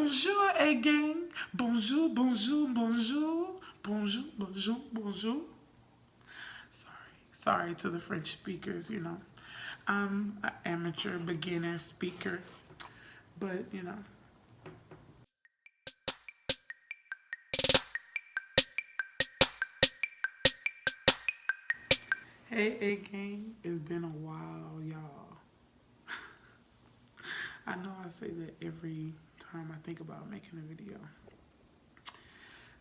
Bonjour, Ayyegang. Bonjour, bonjour, bonjour. Bonjour, bonjour, bonjour. Sorry to the French speakers, you know. I'm an amateur beginner speaker, but you know. Hey, Ayyegang, it's been a while, y'all. I know I say that every time I think about making a video.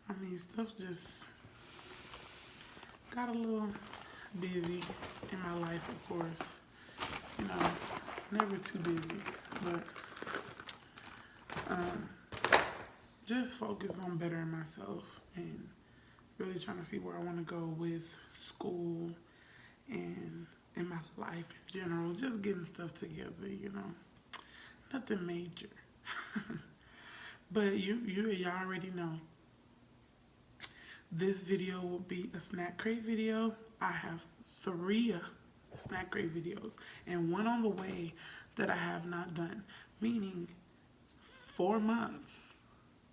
I mean, stuff just got a little busy in my life, of course. You know, never too busy, but just focus on bettering myself and really trying to see where I want to go with school and in my life in general. Just getting stuff together, you know. Nothing major. But y'all already know. This video will be a snack crate video. I have 3 snack crate videos and 1 on the way that I have not done, meaning 4 months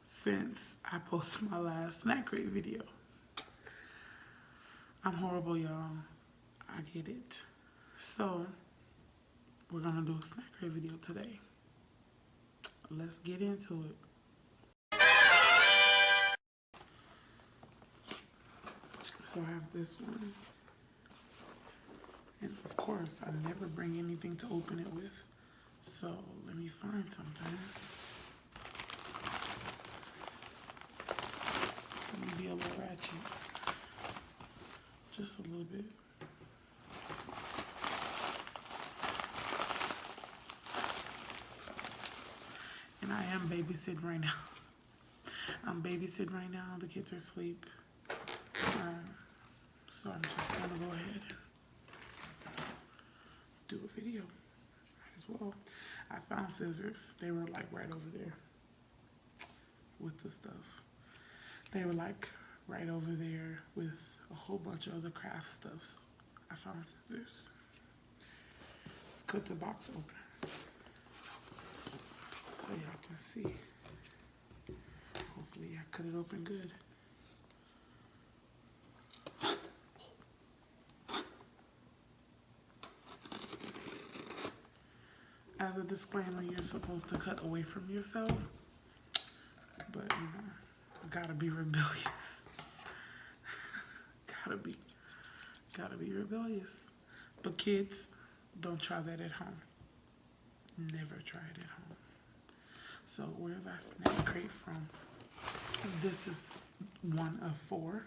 since I posted my last snack crate video. I'm horrible, y'all. I get it. So, we're gonna do a snack crate video today. Let's get into it. So I have this one. And of course, I never bring anything to open it with. So let me find something. Let me be a little ratchet. Just a little bit. And I am babysitting right now. I'm babysitting right now. The kids are asleep. So I'm just gonna go ahead and do a video. Might as well. I found scissors. They were like right over there with the stuff. They were like right over there with a whole bunch of other craft stuff. So I found scissors. Let's cut the box open so y'all can see. Hopefully I cut it open good. As a disclaimer, you're supposed to cut away from yourself, but you know, gotta be rebellious. gotta be rebellious. But kids, don't try that at home. Never try it at home. So where's our snack crate from? This is 1 of 4.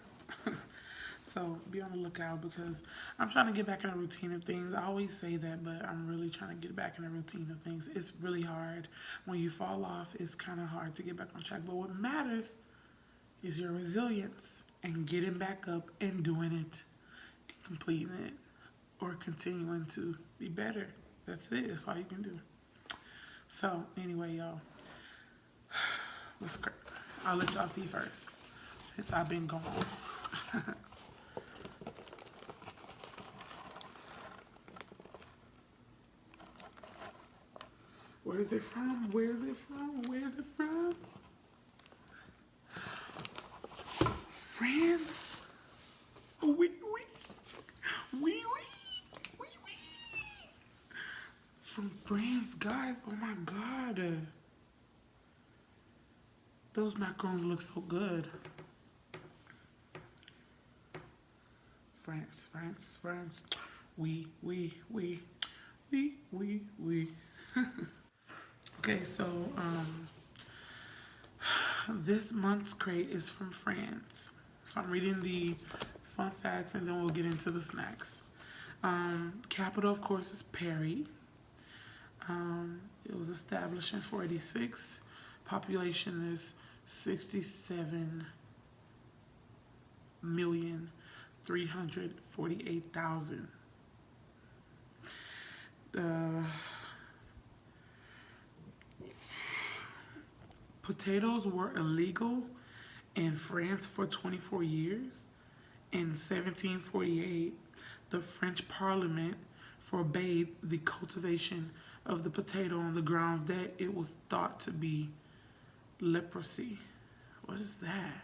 So be on the lookout because I'm trying to get back in a routine of things. I always say that, but I'm really trying to get back in a routine of things. It's really hard. When you fall off, it's kind of hard to get back on track. But what matters is your resilience and getting back up and doing it and completing it or continuing to be better. That's it. That's all you can do. So anyway, y'all, let's crack. I'll let y'all see first since I've been gone. Where is it from? Where is it from? Where is it from? France? Oui, oui. Oui, oui. Oui, oui. From France, guys. Oh my God. Those macarons look so good. France, France, France. Oui, oui, oui. Oui, oui, oui. Okay, so this month's crate is from France. So I'm reading the fun facts and then we'll get into the snacks. Capital, of course, is Paris. It was established in 486. Population is 67,348,000. Potatoes were illegal in France for 24 years. In 1748, the French Parliament forbade the cultivation of the potato on the grounds that it was thought to be leprosy. What is that?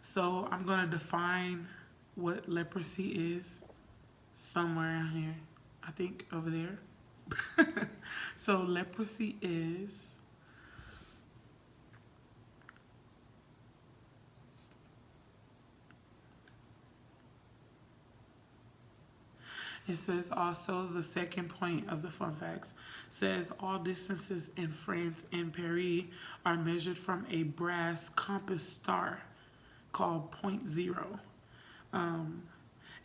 So I'm going to define what leprosy is somewhere in here. I think over there. So leprosy is it says also the second point of the fun facts says all distances in France and Paris are measured from a brass compass star called point zero.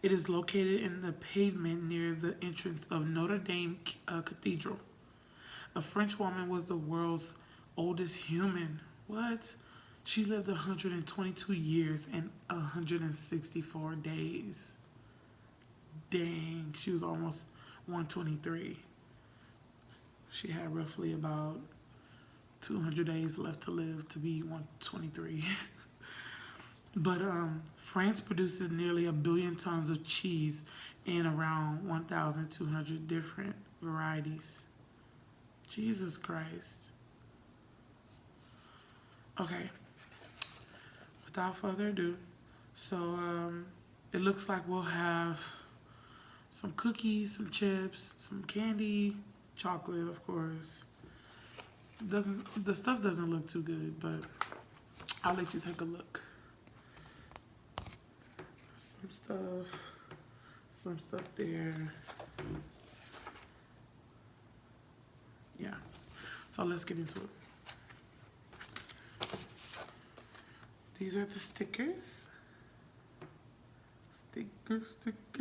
It is located in the pavement near the entrance of Notre Dame Cathedral. A French woman was the world's oldest human. What? She lived 122 years and 164 days. Dang, she was almost 123. She had roughly about 200 days left to live to be 123. But France produces nearly 1 billion tons of cheese in around 1,200 different varieties. Jesus Christ. Okay. Without further ado, so it looks like we'll have some cookies, some chips, some candy, chocolate, of course. The stuff doesn't look too good, but I'll let you take a look. Some stuff there. Yeah. So let's get into it. These are the stickers.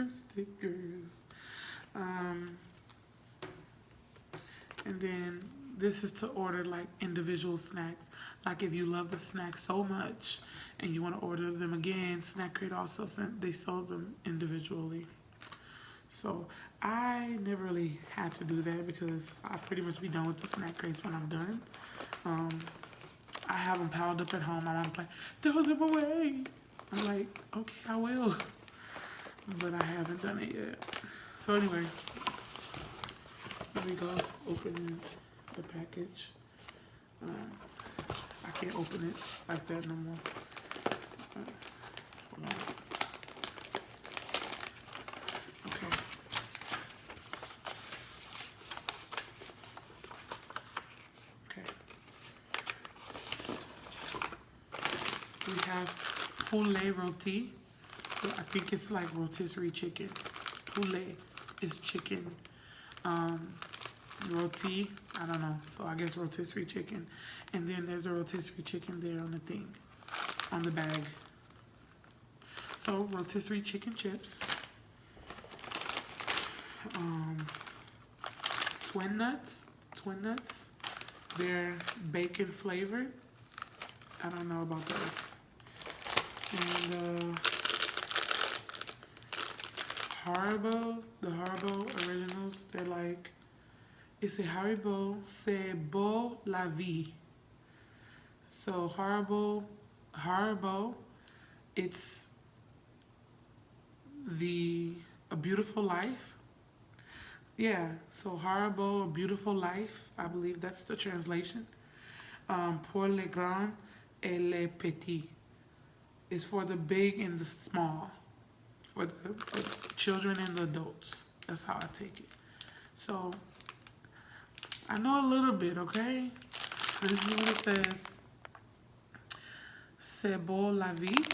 Stickers. And then this is to order like individual snacks. Like if you love the snack so much and you want to order them again, SNACKCRATE also they sold them individually. So I never really had to do that because I pretty much be done with the SNACKCRATEs when I'm done. I have them piled up at home. My mom's like, throw them away. I'm like, okay, I will. But I haven't done it yet. So anyway, here we go, opening the package. I can't open it like that no more. Hold on. Okay. Okay. We have poulet roti. I think it's like rotisserie chicken. Poulet is chicken. Roti, I don't know. So I guess rotisserie chicken. And then there's a rotisserie chicken there on the thing, on the bag. So rotisserie chicken chips. Twin nuts. They're bacon flavored. I don't know about those. And the Haribo originals, they're like, it's a Haribo, c'est beau la vie. So Haribo, it's a beautiful life. Yeah, so Haribo, a beautiful life. I believe that's the translation. Pour les grands et les petits. It's for the big and the small. For the children and the adults. That's how I take it. So, I know a little bit, okay? This is what it says. C'est beau la vie.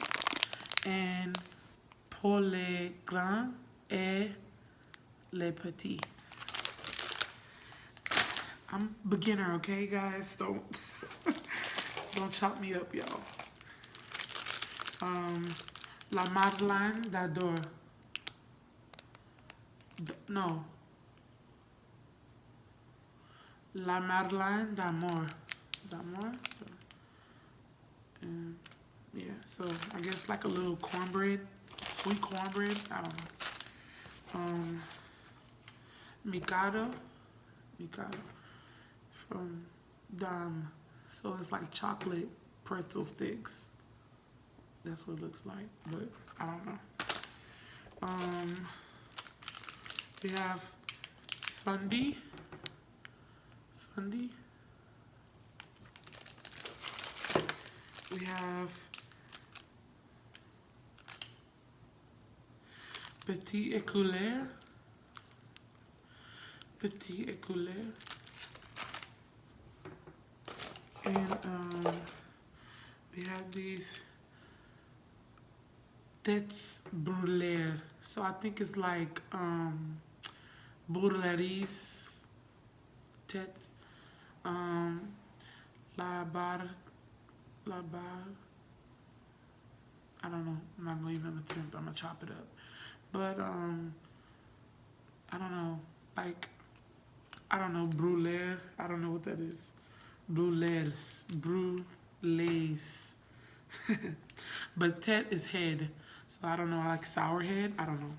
And pour les grands et les petits. I'm beginner, okay, guys? Don't chop me up, y'all. La Madeleine d'Adore. No. La Madeleine d'Amour. D'Amour? Yeah, so I guess like a little cornbread. Sweet cornbread. I don't know. Mikado. From Dame. So it's like chocolate pretzel sticks. That's what it looks like, but I don't know. We have Sunday. we have Petit Éculair. Petit Éculair. And we have these Têtes Brûlées. So I think it's like Brûleries, Têtes, La Bar, I don't know. I'm not gonna even attempt. I'm gonna chop it up. But I don't know. Like, I don't know, brûlée. I don't know what that is. Brûlées. Brûlées. But tête is head. So I don't know. I like sour head. I don't know.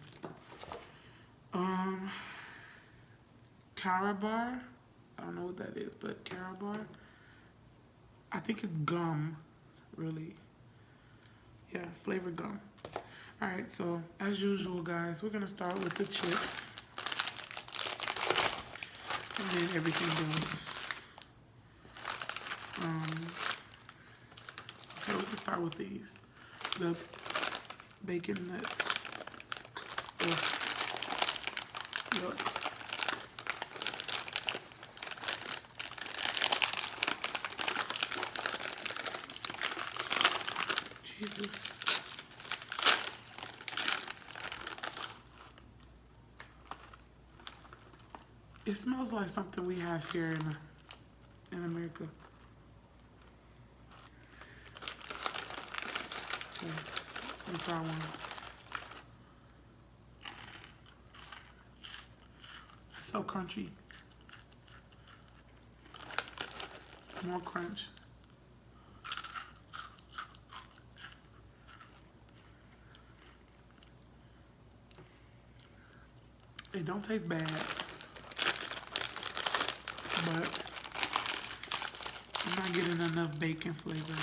Carabar. I don't know what that is, but Carabar. I think it's gum, really. Yeah, flavored gum. All right, so as usual, guys, we're gonna start with the chips. And then everything else. Okay, we can start with these. The bacon nuts. Look. Jesus. It smells like something we have here in America. Okay, let me try one. It's so crunchy. More crunch. It don't taste bad, but I'm not getting enough bacon flavor.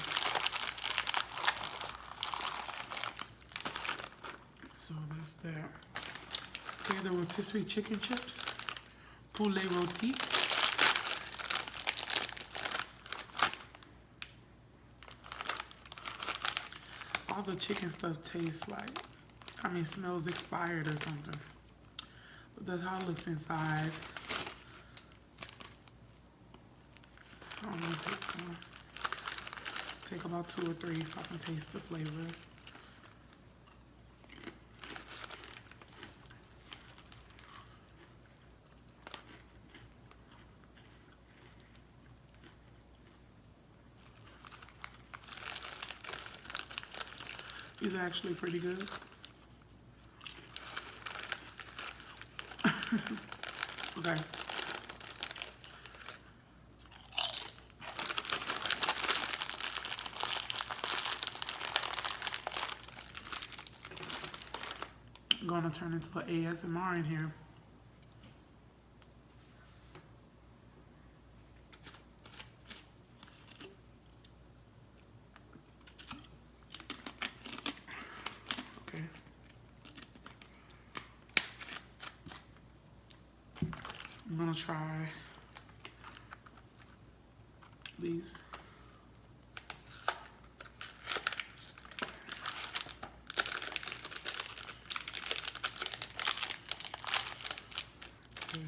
So that's that. Okay, the rotisserie chicken chips, poulet roti. All the chicken stuff tastes like, smells expired or something. But that's how it looks inside. I'm gonna take about 2 or 3 so I can taste the flavor. These are actually pretty good. Okay. I'm gonna turn into an ASMR in here. Okay. I'm gonna try these. Okay.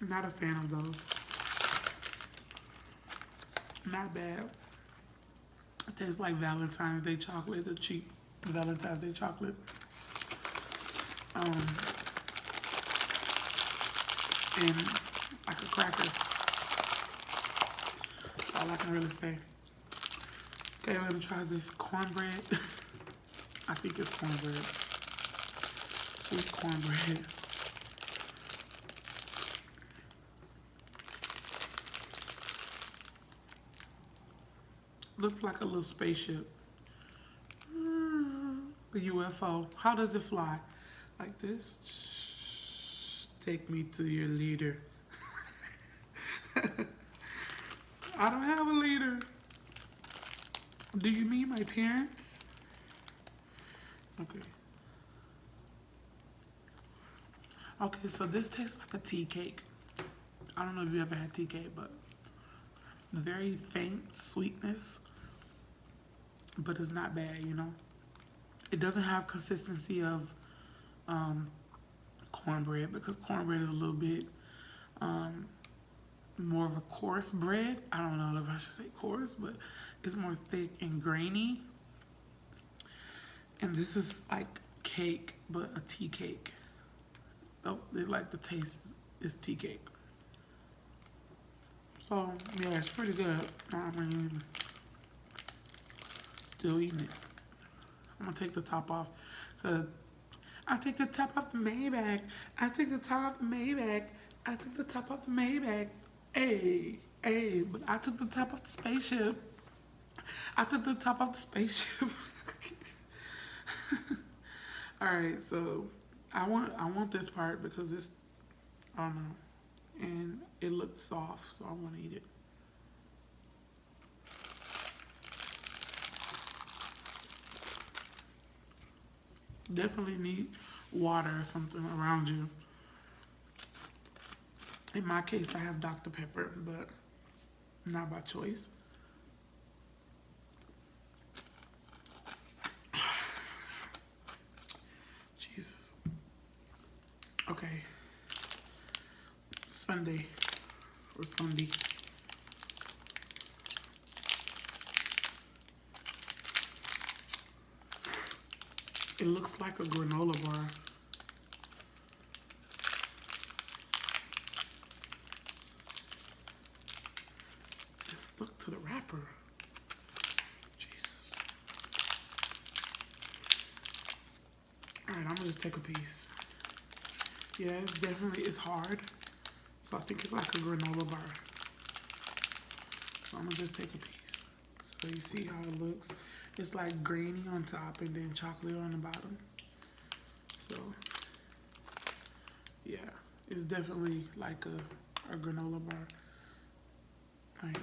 I'm not a fan of those. Not bad. It tastes like Valentine's Day chocolate, the cheap Valentine's Day chocolate. And like a cracker. That's all I can really say. Okay, we're gonna try this cornbread. I think it's cornbread. Sweet cornbread. Looks like a little spaceship. A UFO. How does it fly? Like this. Take me to your leader. I don't have a leader. Do you mean my parents? Okay. Okay, so this tastes like a tea cake. I don't know if you ever had tea cake, but very faint sweetness, but it's not bad, you know? It doesn't have consistency of cornbread because cornbread is a little bit more of a coarse bread. I don't know if I should say coarse, but it's more thick and grainy. And this is like cake, but a tea cake. Oh, they like the taste is tea cake. So yeah, it's pretty good. I mean, still eating it. I'm gonna take the top off. Cause I take the top off the Maybach. I take the top off the Maybach. I took the top off the Maybach. Hey, hey, but I took the top off the spaceship. I took the top off the spaceship. All right, so I want this part because it's, I don't know, and it looks soft, so I want to eat it. Definitely need water or something around you. In my case, I have Dr. Pepper, but not by choice. Jesus. Okay. Sunday or Sunday. It looks like a granola bar. Just look to the wrapper. Jesus. All right, I'm gonna just take a piece. Yeah, it's definitely, it's hard. So I think it's like a granola bar. So I'm gonna just take a piece. So you see how it looks? It's like grainy on top and then chocolate on the bottom. So yeah, it's definitely like a granola bar. All right.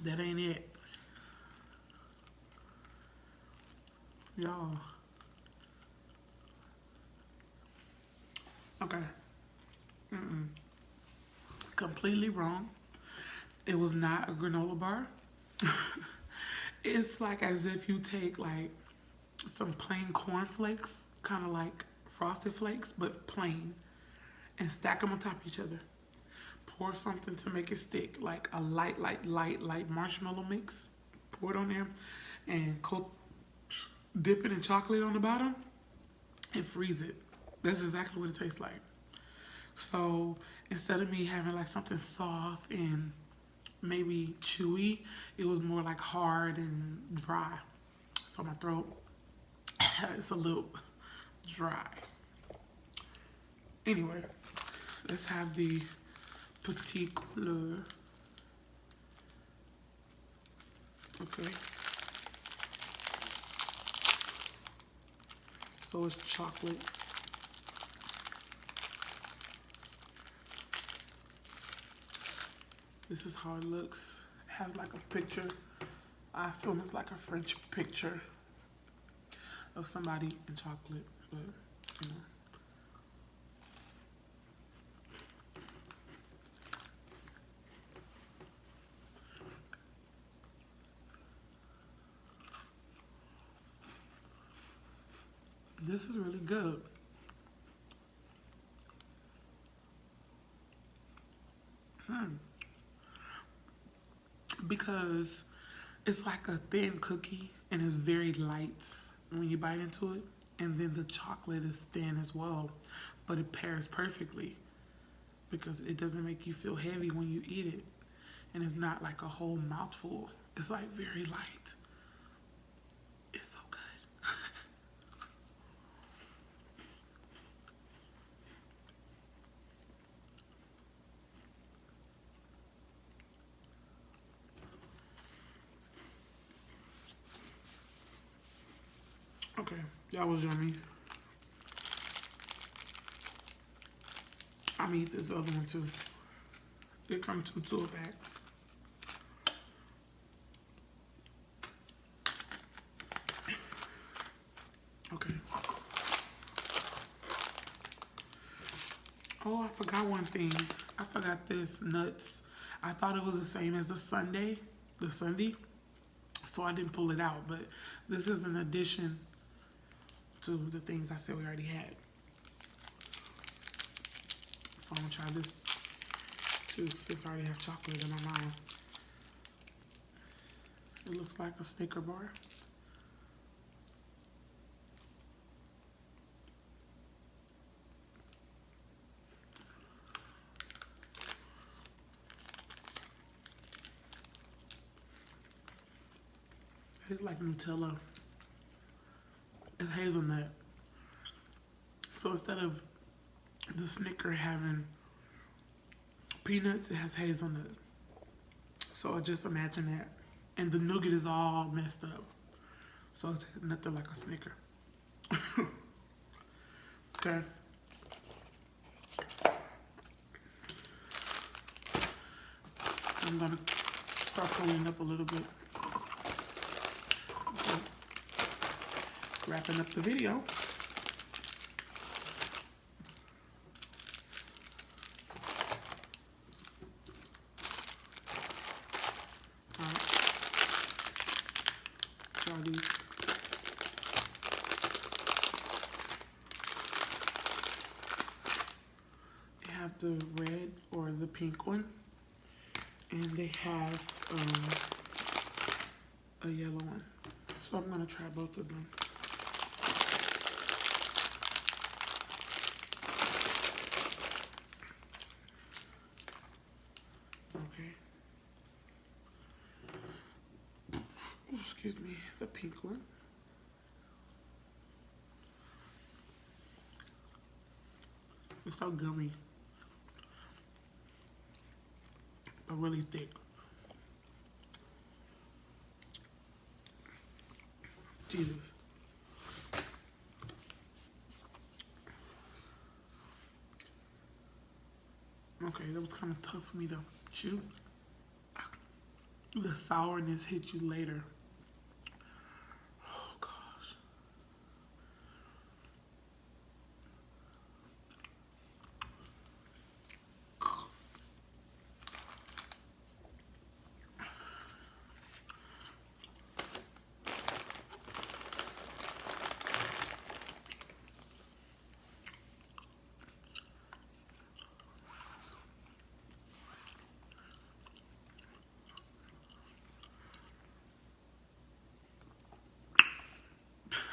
That ain't it. Y'all. Okay. Completely wrong. It was not a granola bar. It's like as if you take like some plain cornflakes, kind of like Frosted Flakes, but plain, and stack them on top of each other. Pour something to make it stick, like a light marshmallow mix. Pour it on there, and dip it in chocolate on the bottom, and freeze it. That's exactly what it tastes like. So instead of me having like something soft and maybe chewy, it was more like hard and dry. So my throat is a little dry. Anyway, let's have the petit couleur. Okay. So it's chocolate. This is how it looks. It has like a picture. I assume it's like a French picture of somebody in chocolate, but you know. This is really good. Because It's like a thin cookie and it's very light when you bite into it. And then the chocolate is thin as well, but it pairs perfectly because it doesn't make you feel heavy when you eat it. And it's not like a whole mouthful. It's like very light. It's so good. Okay, that was yummy. I'm gonna eat this other one too. It comes to a pack. Okay. Oh, I forgot one thing. I forgot this nuts. I thought it was the same as the sundae, so I didn't pull it out. But this is an addition to the things I said we already had. So I'm gonna try this too, since I already have chocolate in my mouth. It looks like a Snicker bar. It's like Nutella. It's hazelnut. So instead of the Snicker having peanuts, it has hazelnut. So just imagine that. And the nougat is all messed up. So it's nothing like a Snicker. Okay. I'm gonna start cleaning up a little bit. Okay. Wrapping up the video. Try these. They have the red or the pink one, and they have a yellow one. So I'm gonna try both of them. Okay. Excuse me, the pink one. It's so gummy, but really thick. Jesus. Okay, that was kind of tough for me to chew. The sourness hit you later. Oh, gosh.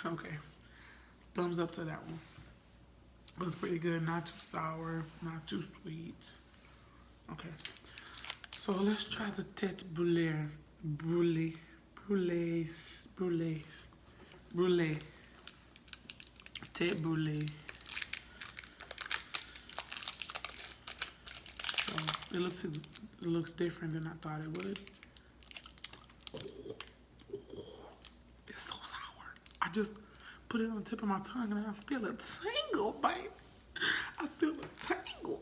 Okay, thumbs up to that one. It was pretty good, not too sour, not too sweet. Okay, so let's try the tête brûlée. Brûlée. Tête brûlée. So it looks different than I thought it would. It's so sour. I just put it on the tip of my tongue and I feel a tingle, babe. I feel a tingle.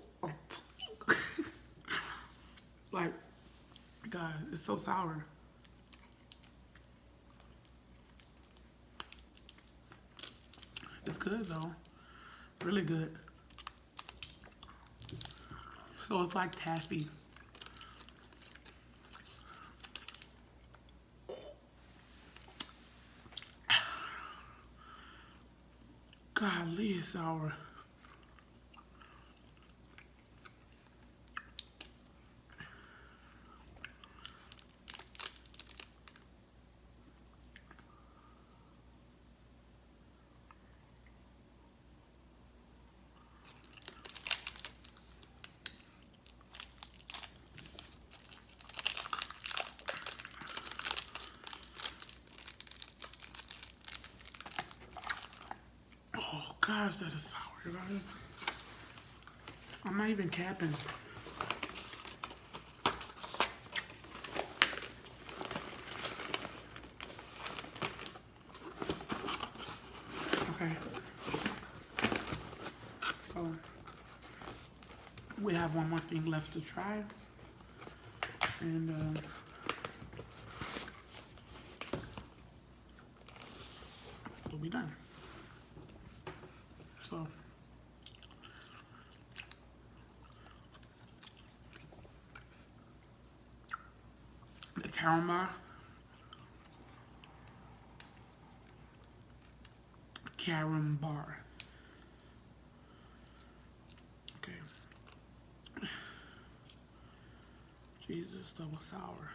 Like, God, it's so sour. It's good though, really good. So it's like taffy. Golly, it's sour. Gosh, that is sour, guys. I'm not even capping. Okay. So we have one more thing left to try, and we'll be done. So the caramel bar. Okay. Jesus, that was sour.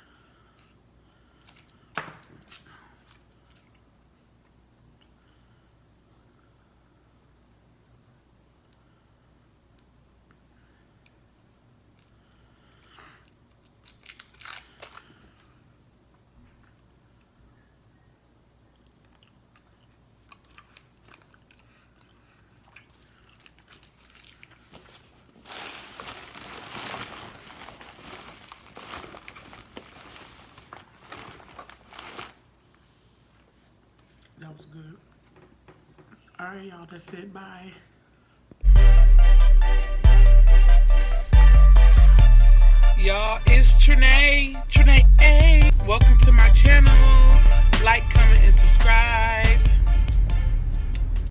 That was good. All right, y'all, that's it. Bye. Y'all, it's Trenaye Ayye. Welcome to my channel.